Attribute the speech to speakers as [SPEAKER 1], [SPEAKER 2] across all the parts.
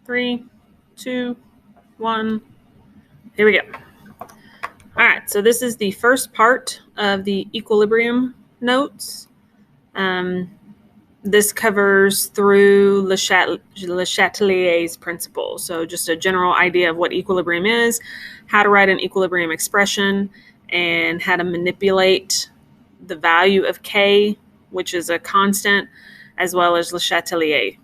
[SPEAKER 1] 3, 2, 1. Here we go. All right, so this is the first part of the equilibrium notes. This covers through Le Chatelier's principle. So just a general idea of what equilibrium is, how to write an equilibrium expression, and how to manipulate the value of K, which is a constant, as well as Le Chatelier.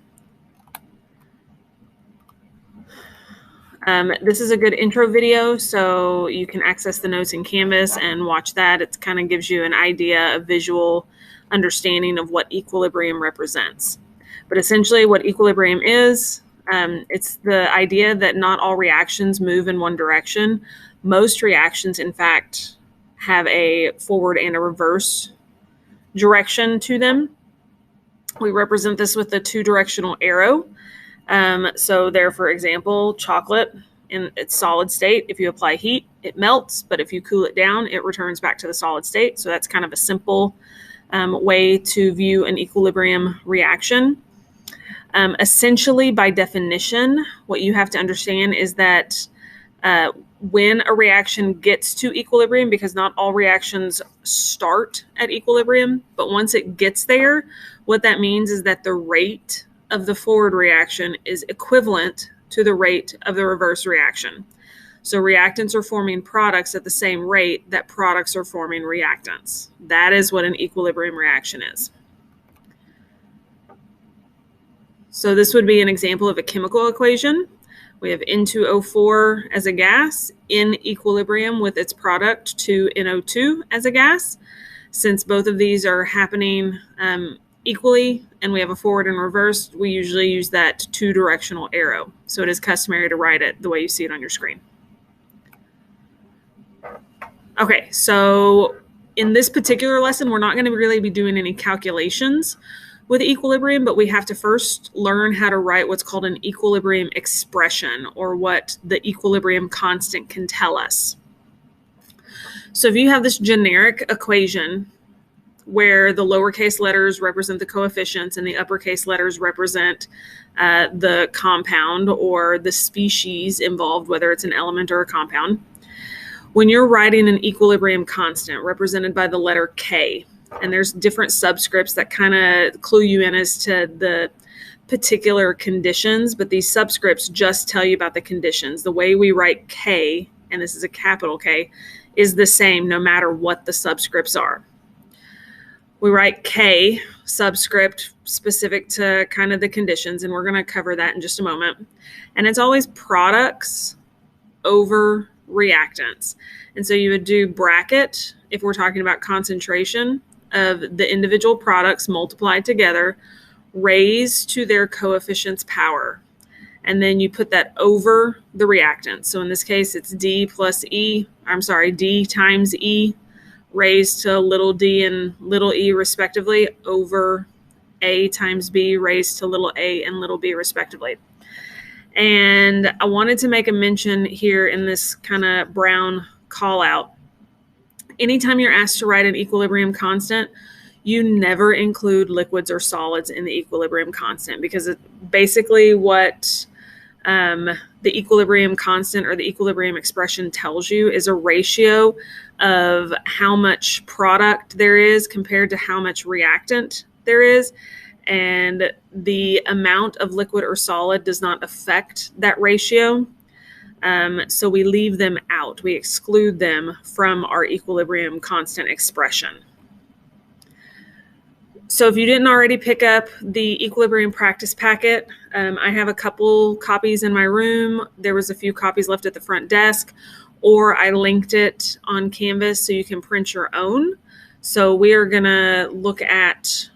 [SPEAKER 1] This is a good intro video, so you can access the notes in Canvas and watch that. It kind of gives you an idea, a visual understanding of what equilibrium represents. But essentially what equilibrium is, it's the idea that not all reactions move in one direction. Most reactions, in fact, have a forward and a reverse direction to them. We represent this with the two-directional arrow. So there, for example, chocolate in its solid state, if you apply heat, it melts, but if you cool it down, it returns back to the solid state. So that's kind of a simple way to view an equilibrium reaction. Essentially, by definition, what you have to understand is that when a reaction gets to equilibrium, because not all reactions start at equilibrium, but once it gets there, what that means is that the rate of the forward reaction is equivalent to the rate of the reverse reaction. So reactants are forming products at the same rate that products are forming reactants. That is what an equilibrium reaction is. So this would be an example of a chemical equation. We have N2O4 as a gas in equilibrium with its product 2NO2 as a gas. Since both of these are happening equally and we have a forward and reverse, we usually use that two-directional arrow. So it is customary to write it the way you see it on your screen. Okay, so in this particular lesson, we're not going to really be doing any calculations with equilibrium, but we have to first learn how to write what's called an equilibrium expression, or what the equilibrium constant can tell us. So if you have this generic equation where the lowercase letters represent the coefficients and the uppercase letters represent the compound or the species involved, whether it's an element or a compound, when you're writing an equilibrium constant represented by the letter K, and there's different subscripts that kind of clue you in as to the particular conditions, but these subscripts just tell you about the conditions. The way we write K, and this is a capital K, is the same no matter what the subscripts are. We write K subscript specific to kind of the conditions, and we're going to cover that in just a moment. And it's always products over reactants. And so you would do bracket if we're talking about concentration of the individual products multiplied together, raised to their coefficients power. And then you put that over the reactant. So in this case, it's D times E raised to little d and little e respectively, over A times B raised to little a and little b respectively. And I wanted to make a mention here in this kind of brown call out. Anytime you're asked to write an equilibrium constant, you never include liquids or solids in the equilibrium constant, because basically what the equilibrium constant or the equilibrium expression tells you is a ratio of how much product there is compared to how much reactant there is. And the amount of liquid or solid does not affect that ratio. So we leave them out. We exclude them from our equilibrium constant expression. So if you didn't already pick up the equilibrium practice packet, I have a couple copies in my room. There was a few copies left at the front desk, or I linked it on Canvas so you can print your own. So we are going to look at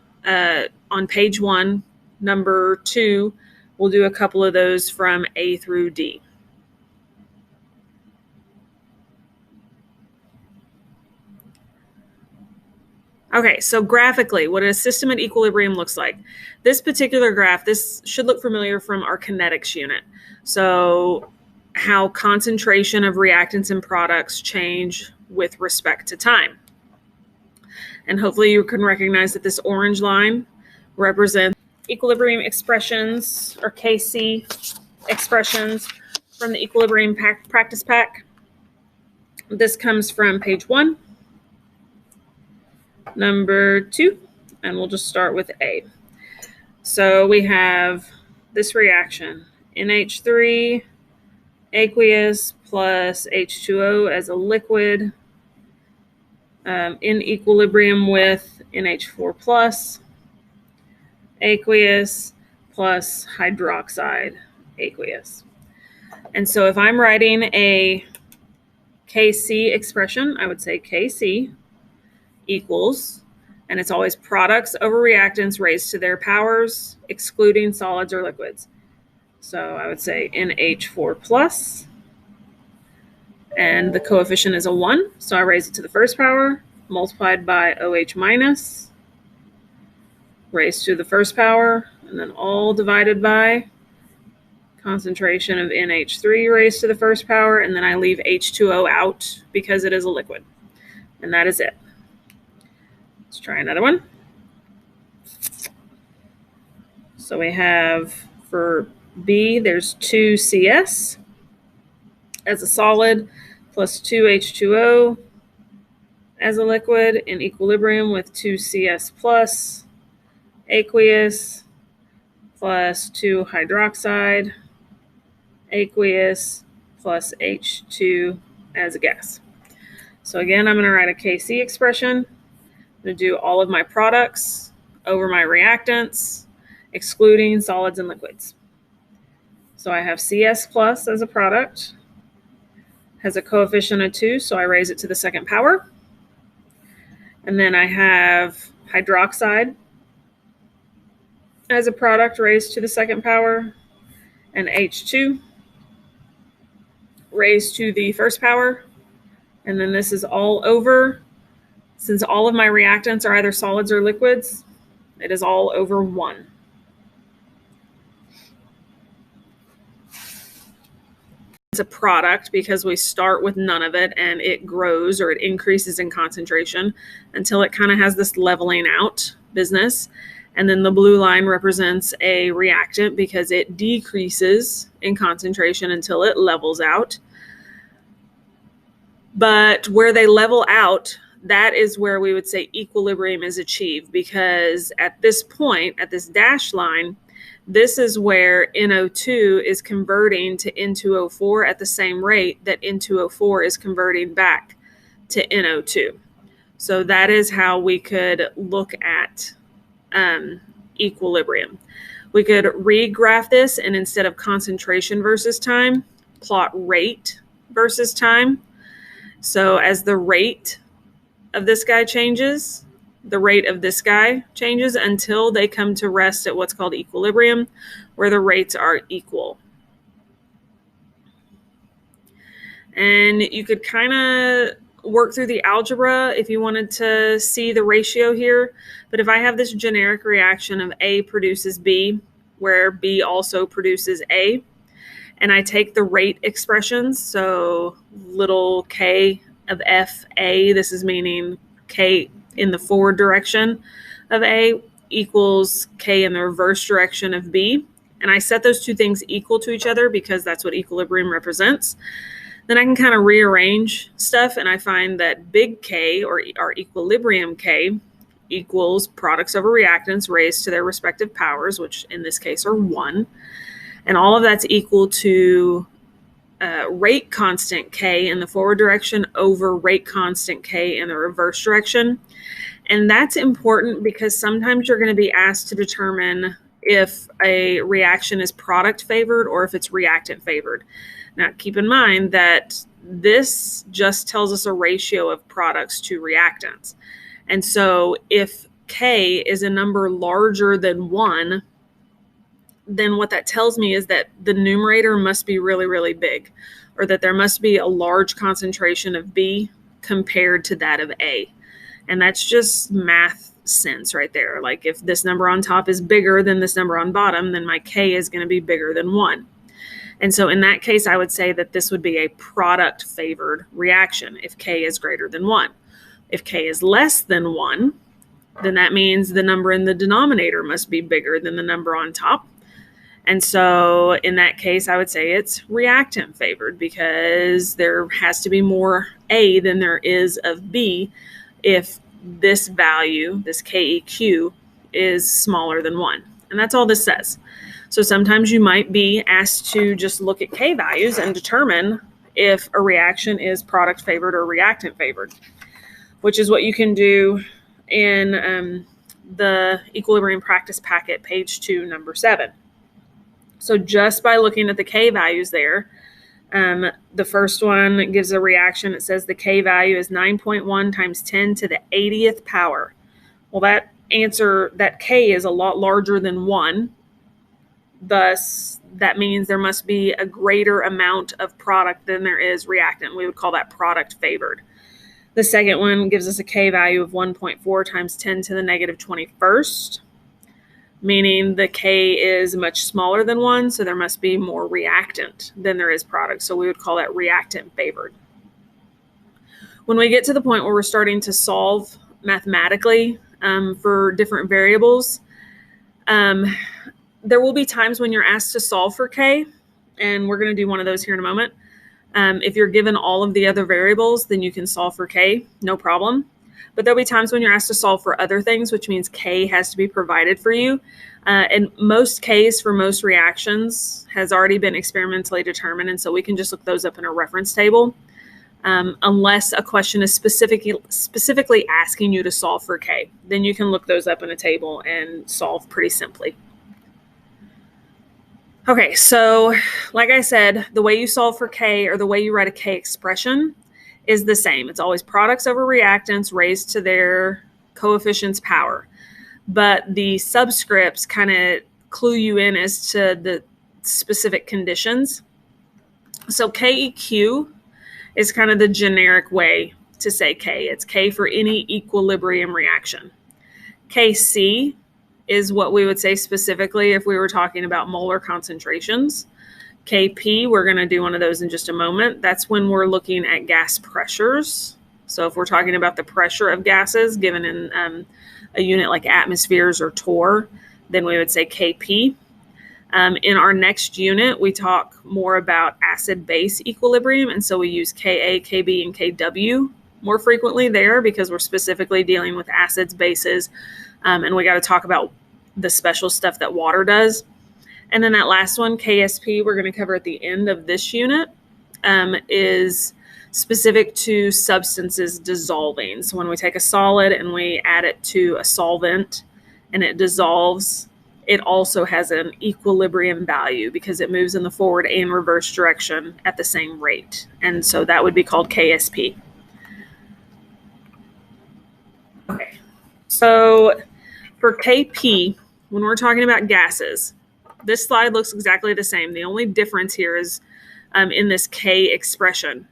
[SPEAKER 1] on page 1, number 2, we'll do a couple of those from A through D. Okay, so graphically, what a system at equilibrium looks like. This particular graph, this should look familiar from our kinetics unit. So how concentration of reactants and products change with respect to time. And hopefully you can recognize that this orange line represents equilibrium expressions, or KC, expressions from the Equilibrium Practice Pack. This comes from page 1, number 2, and we'll just start with A. So we have this reaction, NH3 aqueous plus H2O as a liquid in equilibrium with NH4 plus aqueous plus hydroxide aqueous. And so if I'm writing a Kc expression, I would say Kc equals, and it's always products over reactants raised to their powers, excluding solids or liquids. So I would say NH4 plus, and the coefficient is a 1, so I raise it to the first power, multiplied by OH minus, raised to the first power, and then all divided by concentration of NH3 raised to the first power, and then I leave H2O out because it is a liquid. And that is it. Let's try another one. So we have, for B, there's 2 CS as a solid plus 2 H2O as a liquid in equilibrium with 2 CS plus aqueous plus 2 hydroxide aqueous plus H2 as a gas. So again, I'm going to write a Kc expression. I'm going to do all of my products over my reactants, excluding solids and liquids. So I have CS plus as a product, has a coefficient of 2, so I raise it to the second power. And then I have hydroxide as a product raised to the second power, and H2 raised to the first power. And then this is all over. Since all of my reactants are either solids or liquids, it is all over 1. It's a product because we start with none of it and it grows or it increases in concentration until it kind of has this leveling out business. And then the blue line represents a reactant because it decreases in concentration until it levels out. But where they level out, that is where we would say equilibrium is achieved, because at this point, at this dashed line, this is where NO2 is converting to N2O4 at the same rate that N2O4 is converting back to NO2. So that is how we could look at equilibrium. We could regraph this, and instead of concentration versus time, plot rate versus time. So as the rate of this guy changes, the rate of this guy changes until they come to rest at what's called equilibrium, where the rates are equal. And you could kind of work through the algebra if you wanted to see the ratio here. But if I have this generic reaction of A produces B, where B also produces A, and I take the rate expressions, so little k of FA, this is meaning k in the forward direction of A equals k in the reverse direction of B, and I set those two things equal to each other because that's what equilibrium represents, then I can kind of rearrange stuff, and I find that big K, or our equilibrium K, equals products over reactants raised to their respective powers, which in this case are 1. And all of that's equal to rate constant K in the forward direction over rate constant K in the reverse direction. And that's important because sometimes you're going to be asked to determine if a reaction is product favored or if it's reactant favored. Now, keep in mind that this just tells us a ratio of products to reactants. And so if K is a number larger than 1, then what that tells me is that the numerator must be really, really big, or that there must be a large concentration of B compared to that of A. And that's just math sense right there. Like if this number on top is bigger than this number on bottom, then my K is going to be bigger than 1. And so in that case, I would say that this would be a product favored reaction if K is greater than 1. If K is less than 1, then that means the number in the denominator must be bigger than the number on top. And so in that case, I would say it's reactant favored because there has to be more A than there is of B if this value, this KEQ, is smaller than 1. And that's all this says. So sometimes you might be asked to just look at K values and determine if a reaction is product favored or reactant favored, which is what you can do in the Equilibrium Practice Packet, page 2, number 7. So just by looking at the K values there, the first one gives a reaction. It says the K value is 9.1 times 10 to the 80th power. Well, that K is a lot larger than 1. Thus, that means there must be a greater amount of product than there is reactant. We would call that product favored. The second one gives us a K value of 1.4 times 10 to the negative 21st. Meaning the K is much smaller than 1, so there must be more reactant than there is product. So we would call that reactant favored. When we get to the point where we're starting to solve mathematically for different variables, there will be times when you're asked to solve for K, and we're going to do one of those here in a moment. If you're given all of the other variables, then you can solve for K, no problem. But there'll be times when you're asked to solve for other things, which means K has to be provided for you. And most Ks for most reactions has already been experimentally determined, and so we can just look those up in a reference table, unless a question is specifically asking you to solve for K. Then you can look those up in a table and solve pretty simply. Okay, so like I said, the way you solve for K or the way you write a K expression is the same. It's always products over reactants raised to their coefficient's power. But the subscripts kind of clue you in as to the specific conditions. So KEQ is kind of the generic way to say K. It's K for any equilibrium reaction. KC is what we would say specifically if we were talking about molar concentrations. KP, we're going to do one of those in just a moment. That's when we're looking at gas pressures. So if we're talking about the pressure of gases given in a unit like atmospheres or torr, then we would say KP. In our next unit, we talk more about acid-base equilibrium, and so we use Ka, Kb, and Kw more frequently there because we're specifically dealing with acids, bases, and we got to talk about the special stuff that water does. And then that last one, KSP, we're going to cover at the end of this unit, is specific to substances dissolving. So when we take a solid and we add it to a solvent and it dissolves, it also has an equilibrium value because it moves in the forward and reverse direction at the same rate. And so that would be called KSP. Okay, so for KP, when we're talking about gases, this slide looks exactly the same. The only difference here is in this K expression.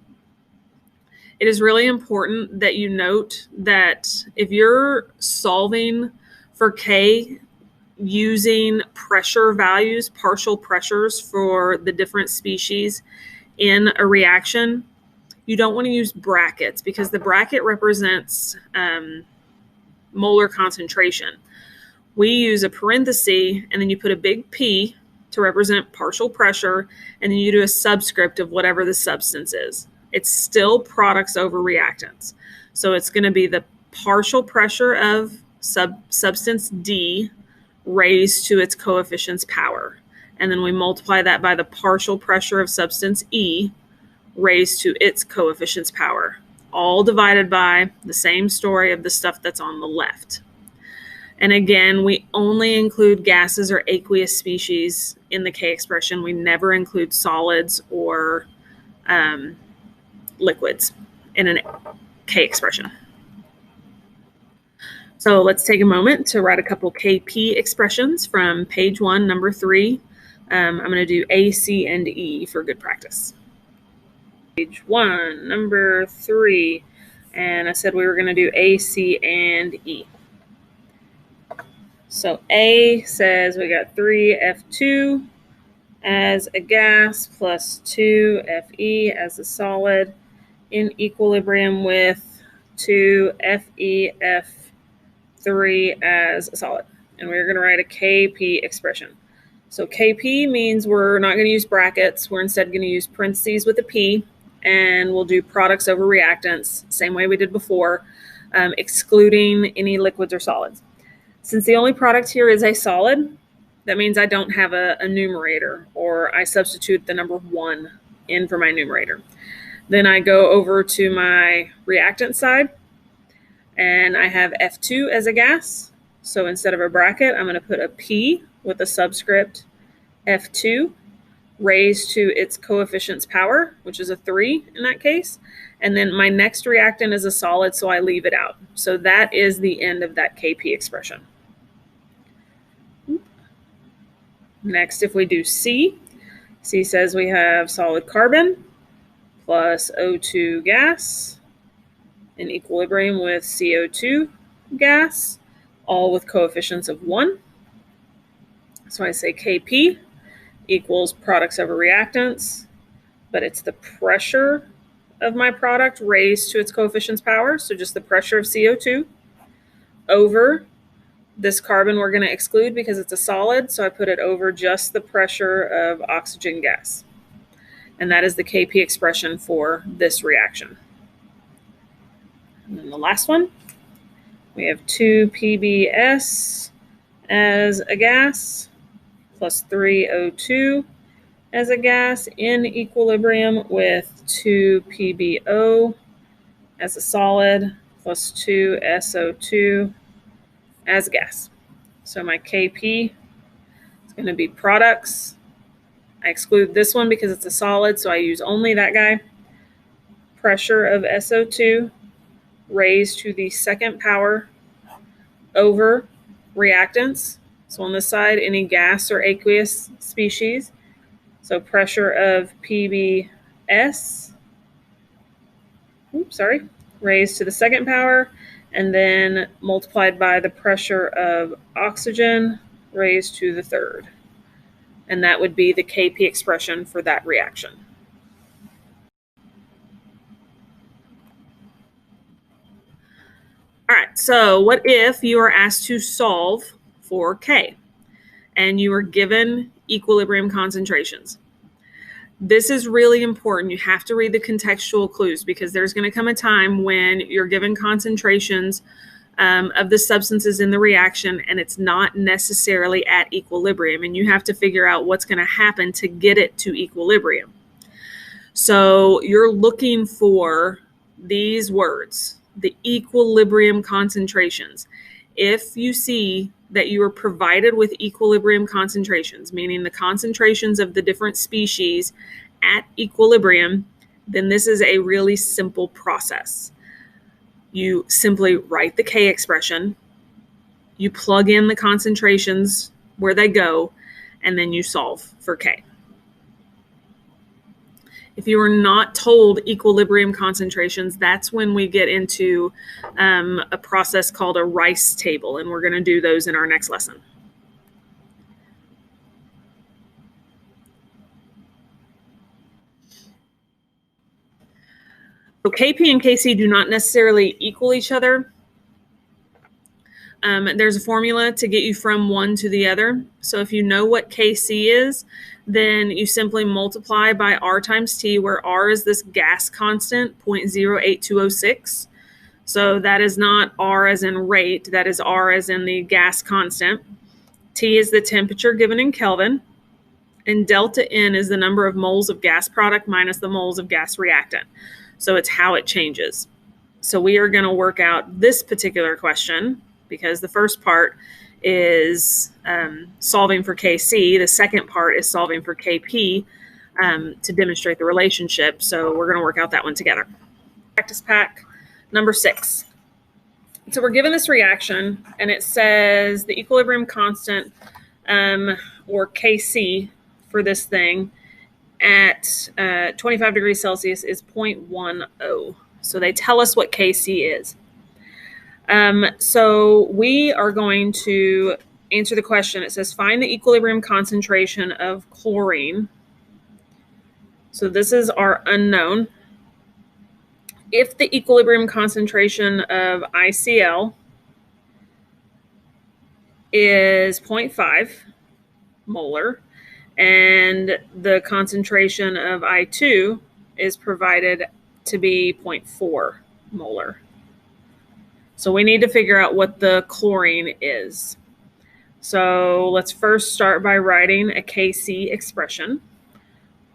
[SPEAKER 1] It is really important that you note that if you're solving for K using pressure values, partial pressures for the different species in a reaction, you don't want to use brackets because the bracket represents molar concentration. We use a parenthesis, and then you put a big P to represent partial pressure, and then you do a subscript of whatever the substance is. It's still products over reactants. So it's going to be the partial pressure of substance D raised to its coefficient's power. And then we multiply that by the partial pressure of substance E raised to its coefficient's power, all divided by the same story of the stuff that's on the left. And again, we only include gases or aqueous species in the K expression. We never include solids or liquids in a K expression. So let's take a moment to write a couple KP expressions from page 1, number 3. I'm going to do A, C, and E for good practice. Page 1, number 3. And I said we were going to do A, C, and E. So A says we got 3F2 as a gas plus 2Fe as a solid in equilibrium with 2FeF3 as a solid. And we're going to write a Kp expression. So Kp means we're not going to use brackets. We're instead going to use parentheses with a P, and we'll do products over reactants, same way we did before, excluding any liquids or solids. Since the only product here is a solid, that means I don't have a numerator, or I substitute the number 1 in for my numerator. Then I go over to my reactant side, and I have F2 as a gas. So instead of a bracket, I'm going to put a P with a subscript F2 raised to its coefficient's power, which is a 3 in that case. And then my next reactant is a solid, so I leave it out. So that is the end of that Kp expression. Next, if we do C, C says we have solid carbon plus O2 gas in equilibrium with CO2 gas, all with coefficients of 1. So I say Kp equals products over reactants, but it's the pressure of my product raised to its coefficient's power, so just the pressure of CO2, over this carbon we're going to exclude because it's a solid, so I put it over just the pressure of oxygen gas. And that is the Kp expression for this reaction. And then the last one, we have 2PbS as a gas plus 3O2 as a gas in equilibrium with 2PbO as a solid plus 2SO2 as a gas. So my Kp is going to be products. I exclude this one because it's a solid, so I use only that guy. Pressure of SO2 raised to the second power over reactants. So on this side, any gas or aqueous species. So pressure of PbS, raised to the second power, and then multiplied by the pressure of oxygen raised to the third. And that would be the Kp expression for that reaction. All right, so what if you are asked to solve for K and you are given equilibrium concentrations? This is really important. You have to read the contextual clues because there's going to come a time when you're given concentrations of the substances in the reaction and it's not necessarily at equilibrium, and you have to figure out what's going to happen to get it to equilibrium. So you're looking for these words, the equilibrium concentrations. If you see that you are provided with equilibrium concentrations, meaning the concentrations of the different species at equilibrium, then this is a really simple process. You simply write the K expression, you plug in the concentrations where they go, and then you solve for K. If you are not told equilibrium concentrations, that's when we get into a process called a Rice table, and we're going to do those in our next lesson. So Kp and Kc do not necessarily equal each other. There's a formula to get you from one to the other. So if you know what Kc is, then you simply multiply by R times T, where R is this gas constant, 0.08206. So that is not R as in rate, that is R as in the gas constant. T is the temperature given in Kelvin, and delta N is the number of moles of gas product minus the moles of gas reactant. So it's how it changes. So we are going to work out this particular question because the first part is solving for Kc. The second part is solving for Kp to demonstrate the relationship. So we're going to work out that one together. Practice pack number 6. So we're given this reaction, and it says the equilibrium constant, or Kc, for this thing at 25 degrees Celsius is 0.10. So they tell us what Kc is. So we are going to answer the question. It says find the equilibrium concentration of chlorine. So this is our unknown. If the equilibrium concentration of ICl is 0.5, molar, and the concentration of I2 is provided to be 0.4 molar. So we need to figure out what the chlorine is. So let's first start by writing a Kc expression.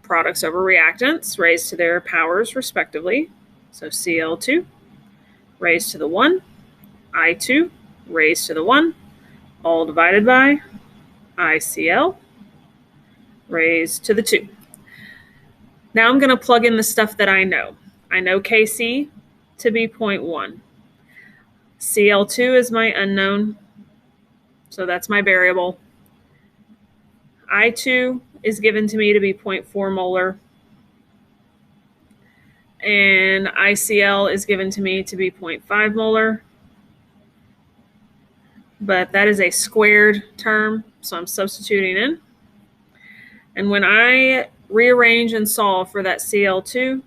[SPEAKER 1] Products over reactants raised to their powers respectively. So Cl2 raised to the 1, I2 raised to the 1, all divided by ICl raised to the 2. Now I'm going to plug in the stuff that I know. I know Kc to be 0.1. Cl2 is my unknown, so that's my variable. I2 is given to me to be 0.4 molar. And ICl is given to me to be 0.5 molar. But that is a squared term, so I'm substituting in. And when I rearrange and solve for that Cl2,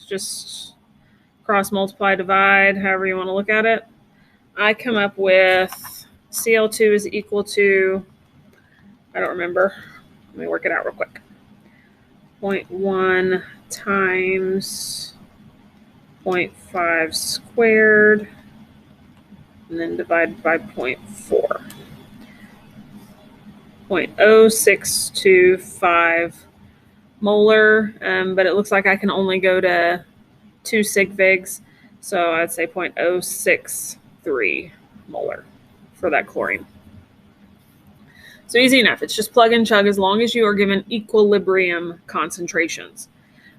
[SPEAKER 1] just cross multiply, divide, however you want to look at it, I come up with Cl2 is equal to, I don't remember, let me work it out real quick, 0.1 times 0.5 squared, and then divided by 0.4. 0.0625 molar, but it looks like I can only go to 2 sig figs, so I'd say 0.063 molar for that chlorine. So easy enough. It's just plug and chug as long as you are given equilibrium concentrations.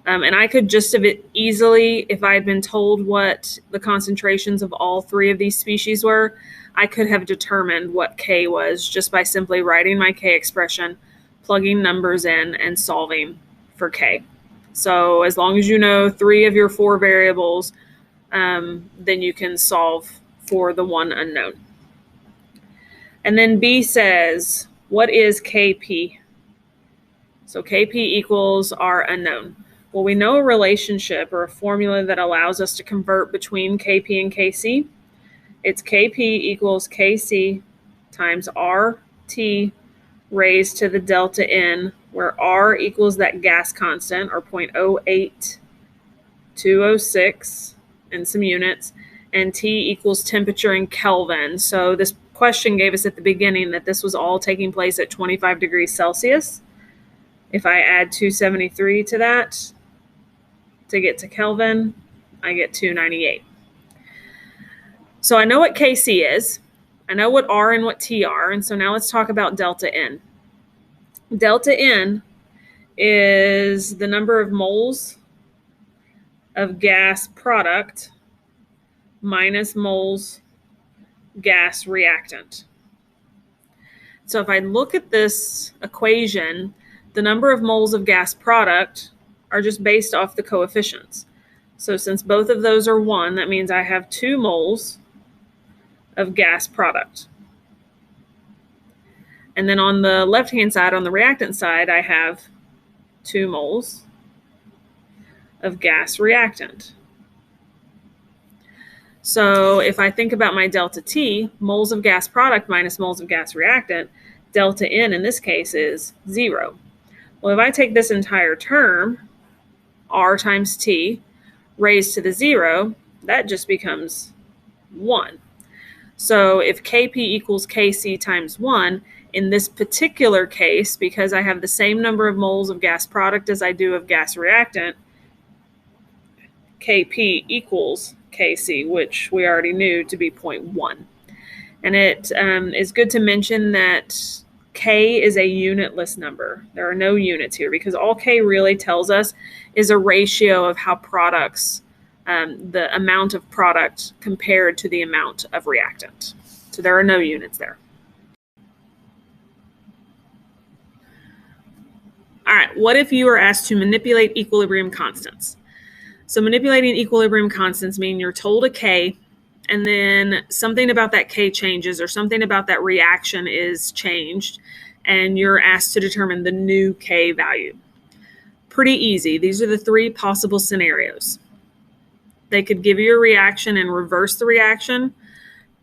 [SPEAKER 1] And I could just have it easily, if I had been told what the concentrations of all three of these species were, I could have determined what K was just by simply writing my K expression, plugging numbers in, and solving for K. So as long as you know 3 of your 4 variables, then you can solve for the one unknown. And then B says, what is Kp? So Kp equals our unknown. Well, we know a relationship or a formula that allows us to convert between Kp and Kc. It's Kp equals Kc times RT raised to the delta N, where R equals that gas constant, or 0.08206 and some units, and T equals temperature in Kelvin. So this question gave us at the beginning that this was all taking place at 25 degrees Celsius. If I add 273 to that to get to Kelvin, I get 298. So I know what Kc is. I know what R and what T are. And so now let's talk about delta N. Delta N is the number of moles of gas product minus moles gas reactant. So if I look at this equation, the number of moles of gas product are just based off the coefficients. So since both of those are 1, that means I have 2 moles of gas product. And then on the left-hand side, on the reactant side, I have 2 moles of gas reactant. So if I think about my delta T, moles of gas product minus moles of gas reactant, delta N in this case is 0. Well, if I take this entire term, R times T, raised to the 0, that just becomes 1. So if Kp equals Kc times 1, in this particular case, because I have the same number of moles of gas product as I do of gas reactant, Kp equals Kc, which we already knew to be 0.1. And it is good to mention that K is a unitless number. There are no units here because all K really tells us is a ratio of how products, the amount of product compared to the amount of reactant. So there are no units there. All right, what if you were asked to manipulate equilibrium constants? So manipulating equilibrium constants mean you're told a K, and then something about that K changes or something about that reaction is changed, and you're asked to determine the new K value. Pretty easy. These are the 3 possible scenarios. They could give you a reaction and reverse the reaction.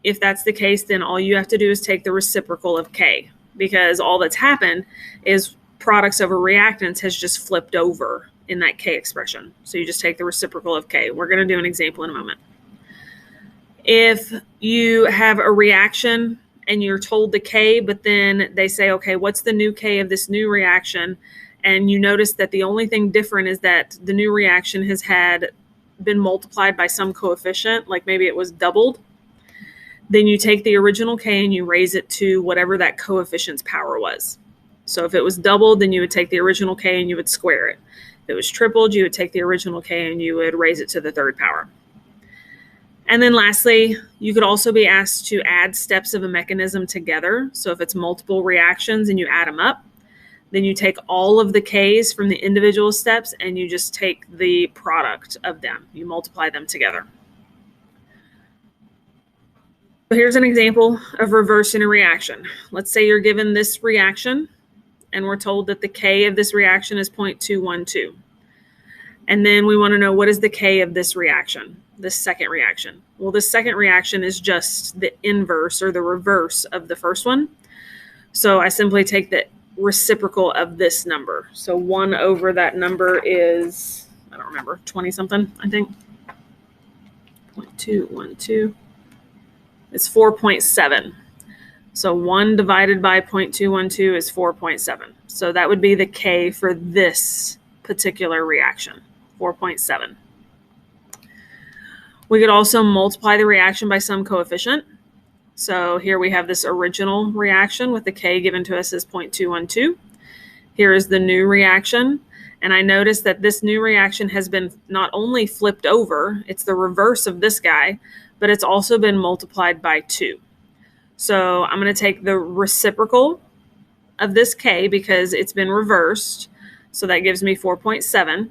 [SPEAKER 1] If that's the case, then all you have to do is take the reciprocal of K. because all that's happened is products over reactants has just flipped over in that K expression. So you just take the reciprocal of K. We're going to do an example in a moment. If you have a reaction and you're told the K, but then they say, okay, what's the new K of this new reaction? And you notice that the only thing different is that the new reaction has been multiplied by some coefficient, like maybe it was doubled. Then you take the original K and you raise it to whatever that coefficient's power was. So if it was doubled, then you would take the original K and you would square it. If it was tripled, you would take the original K and you would raise it to the third power. And then lastly, you could also be asked to add steps of a mechanism together. So if it's multiple reactions and you add them up, then you take all of the Ks from the individual steps and you just take the product of them. You multiply them together. So here's an example of reversing a reaction. Let's say you're given this reaction and we're told that the K of this reaction is 0.212. And then we want to know, what is the K of this reaction, this second reaction? Well, this second reaction is just the inverse or the reverse of the first one. So I simply take the reciprocal of this number. So 1 over that number is, I don't remember, 20 something, I think. 0.212. It's 4.7. So 1 divided by 0.212 is 4.7. So that would be the K for this particular reaction, 4.7. We could also multiply the reaction by some coefficient. So here we have this original reaction with the K given to us as 0.212. Here is the new reaction. And I notice that this new reaction has been not only flipped over, it's the reverse of this guy, but it's also been multiplied by 2. So I'm going to take the reciprocal of this K because it's been reversed. So that gives me 4.7.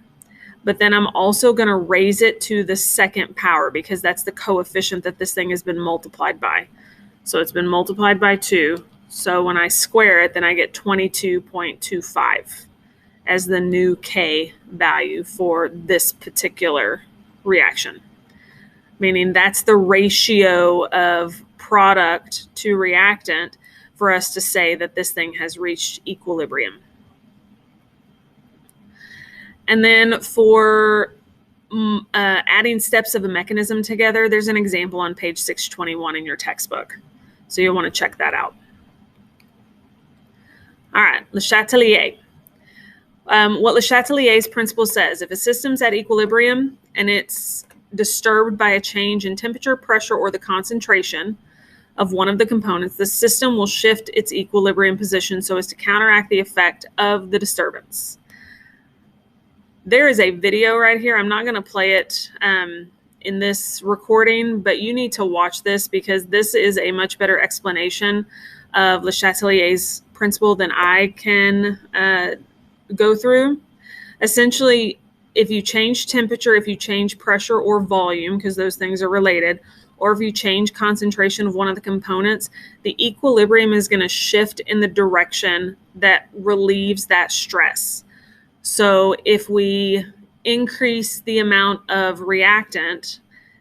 [SPEAKER 1] But then I'm also going to raise it to the second power because that's the coefficient that this thing has been multiplied by. So it's been multiplied by 2. So when I square it, then I get 22.25 as the new K value for this particular reaction. Meaning that's the ratio of product to reactant for us to say that this thing has reached equilibrium. And then for adding steps of a mechanism together, there's an example on page 621 in your textbook. So you'll want to check that out. All right, Le Chatelier. What Le Chatelier's principle says, if a system's at equilibrium and it's disturbed by a change in temperature, pressure, or the concentration of one of the components, the system will shift its equilibrium position so as to counteract the effect of the disturbance. There is a video right here. I'm not going to play it in this recording, but you need to watch this because this is a much better explanation of Le Chatelier's principle than I can go through. Essentially, if you change temperature, if you change pressure or volume, because those things are related, or if you change concentration of one of the components, the equilibrium is going to shift in the direction that relieves that stress. So if we increase the amount of reactant,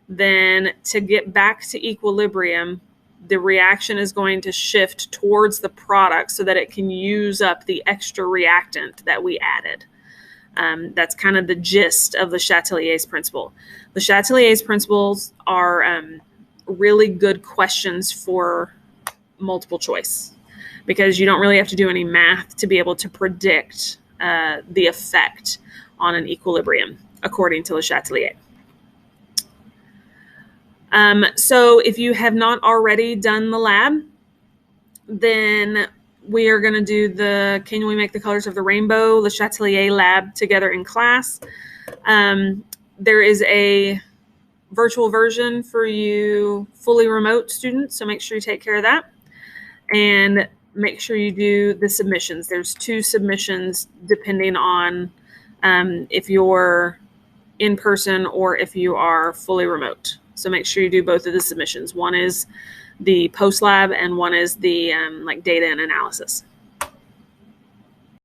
[SPEAKER 1] then to get back to equilibrium, the reaction is going to shift towards the product so that it can use up the extra reactant that we added. That's kind of the gist of Le Chatelier's principle. Le Chatelier's principles are really good questions for multiple choice because you don't really have to do any math to be able to predict the effect on an equilibrium, according to Le Chatelier. So if you have not already done the lab, then we are going to do the Can We Make the Colors of the Rainbow Le Chatelier lab together in class. There is a virtual version for you fully remote students, so make sure you take care of that. And make sure you do the submissions. There's 2 submissions depending on if you're in person or if you are fully remote. So make sure you do both of the submissions. One is the post lab and one is the like data and analysis.